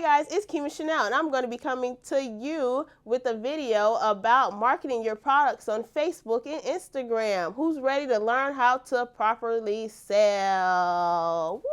Hey guys, it's Kima Chanel, and I'm going to be coming to you with a video about marketing your products on Facebook and Instagram. Who's ready to learn how to properly sell? Woo!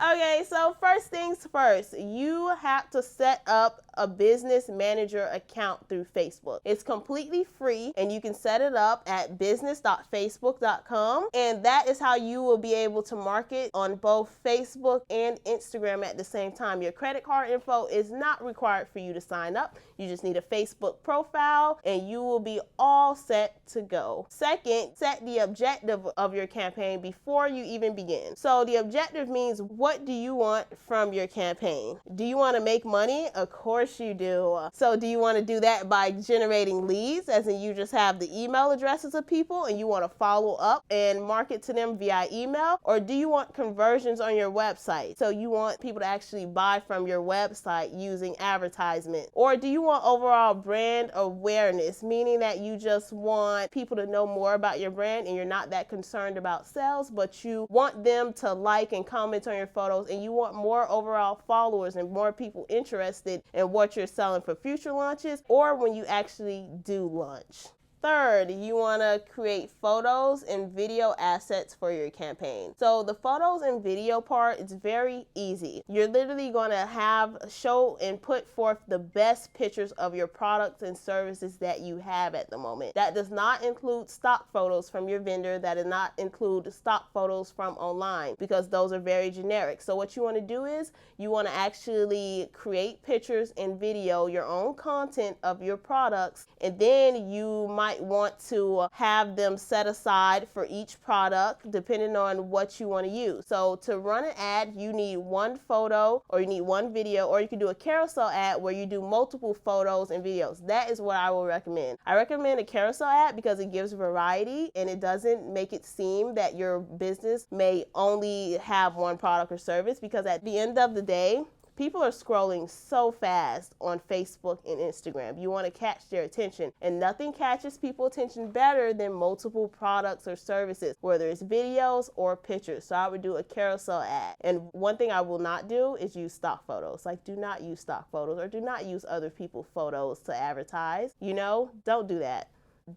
Okay, so first things first, you have to set up a business manager account through Facebook. It's completely free and you can set it up at business.facebook.com, and that is how you will be able to market on both Facebook and Instagram at the same time. Your credit card info is not required for you to sign up. You just need a Facebook profile and you will be all set to go. Second, set the objective of your campaign before you even begin. So the objective means, what do you want from your campaign? Do you want to make money? Of course you do. So do you want to do that by generating leads, as in you just have the email addresses of people and you want to follow up and market to them via email? Or do you want conversions on your website? So you want people to actually buy from your website using advertisement? Or do you want overall brand awareness, meaning that you just want people to know more about your brand and you're not that concerned about sales, but you want them to like and comment on your photos and you want more overall followers and more people interested in what you're selling for future launches or when you actually do launch. Third, you want to create photos and video assets for your campaign. So the photos and video part is very easy. You're literally going to show and put forth the best pictures of your products and services that you have at the moment. That does not include stock photos from your vendor. That does not include stock photos from online, because those are very generic. So what you want to do is you want to actually create pictures and video, your own content of your products, and then you might want to have them set aside for each product depending on what you want to use. So to run an ad, you need one photo or you need one video, or you can do a carousel ad where you do multiple photos and videos. That is what I will recommend. I recommend a carousel ad because it gives variety and it doesn't make it seem that your business may only have one product or service, because at the end of the day, people are scrolling so fast on Facebook and Instagram. You want to catch their attention, and nothing catches people's attention better than multiple products or services, whether it's videos or pictures. So I would do a carousel ad. And one thing I will not do is use stock photos. Like, do not use stock photos or do not use other people's photos to advertise. Don't do that.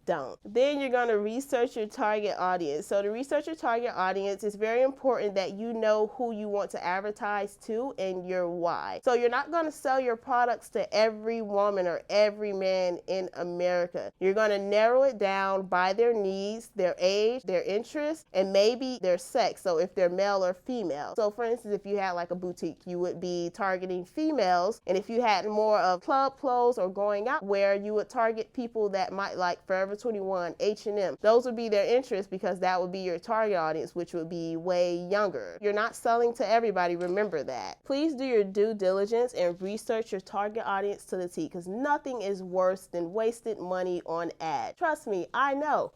Don't. Then you're going to research your target audience. So to research your target audience, it's very important that you know who you want to advertise to and your why. So you're not going to sell your products to every woman or every man in America. You're going to narrow it down by their needs, their age, their interests, and maybe their sex. So if they're male or female. So for instance, if you had like a boutique, you would be targeting females. And if you had more of club clothes or going out wear, you would target people that might like Forever 21, H&M. Those would be their interests, because that would be your target audience, which would be way younger. You're not selling to everybody, remember that. Please do your due diligence and research your target audience to the T, because nothing is worse than wasted money on ads. Trust me, I know.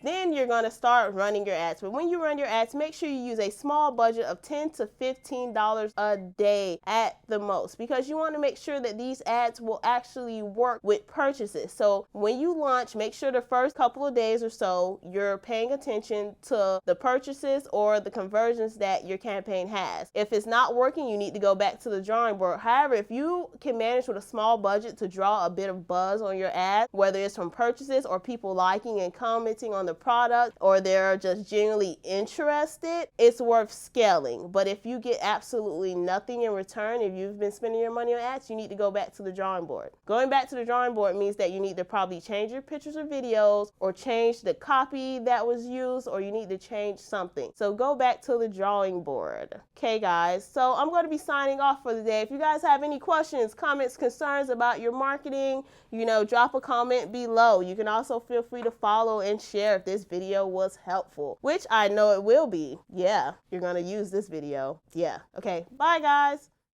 Then you're going to start running your ads. But when you run your ads, make sure you use a small budget of $10 to $15 a day at the most, because you want to make sure that these ads will actually work with purchases. So when you launch, make sure the first couple of days or so you're paying attention to the purchases or the conversions that your campaign has. If it's not working, you need to go back to the drawing board. However, if you can manage with a small budget to draw a bit of buzz on your ad, whether it's from purchases or people liking and commenting on the product, or they're just genuinely interested, it's worth scaling. But if you get absolutely nothing in return, if you've been spending your money on ads, you need to go back to the drawing board. Going back to the drawing board means that you need to probably change your pictures or videos, or change the copy that was used, or you need to change something. So go back to the drawing board. Okay guys, so I'm going to be signing off for the day. If you guys have any questions, comments, concerns about your marketing, drop a comment below. You can also feel free to follow and share if this video was helpful, which I know it will be. Yeah, you're going to use this video. Yeah. Okay. Bye guys.